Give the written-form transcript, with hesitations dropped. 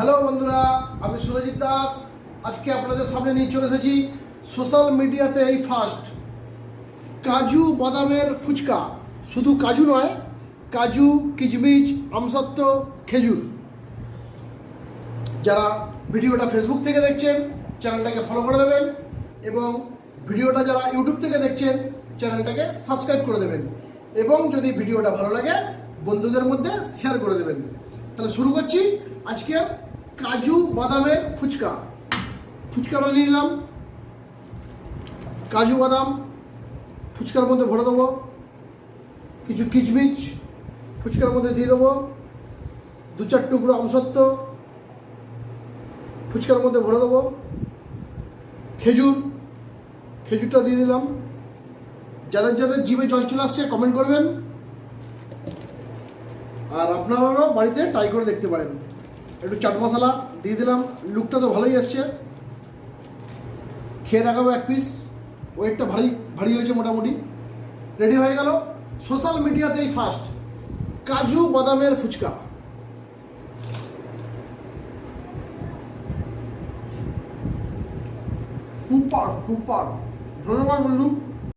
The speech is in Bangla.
হ্যালো বন্ধুরা, আমি সুরজিৎ দাস। আজকে আপনাদের সামনে নিয়ে চলে এসেছি সোশ্যাল মিডিয়াতে এই ফার্স্ট কাজু বাদামের ফুচকা। শুধু কাজু নয়, কাজু, কিচমিচ, আমসত্ত্ব, খেজুর। যারা ভিডিওটা ফেসবুক থেকে দেখছেন চ্যানেলটাকে ফলো করে দেবেন, এবং ভিডিওটা যারা ইউটিউব থেকে দেখছেন চ্যানেলটাকে সাবস্ক্রাইব করে দেবেন, এবং যদি ভিডিওটা ভালো লাগে বন্ধুদের মধ্যে শেয়ার করে দেবেন। তাহলে শুরু করছি আজকের কাজু বাদামের ফুচকা। ফুচকাটা নিয়ে নিলাম, কাজু বাদাম ফুচকার মধ্যে ভরে দেবো, কিছু কিচমিচ ফুচকার মধ্যে দিয়ে দেবো, 2-4 টুকরো আমসত্ত্ব ফুচকার মধ্যে ভরে দেবো, খেজুরটা দিয়ে দিলাম। যাদের যাদের জিভে জল চলে আসছে কমেন্ট করবেন, আর আপনারাও বাড়িতে ট্রাই করে দেখতে পারেন। একটু চাট মশলা দিয়ে দিলাম, লুকটা তো ভালোই আসছে। খেয়ে দেখাবো এক পিস, ওয়েটটা ভারী হয়েছে মোটামুটি। রেডি হয়ে গেল সোশ্যাল মিডিয়াতেই ফার্স্ট কাজু বাদামের ফুচকা। সুপার ধন্যবাদ বন্ধু।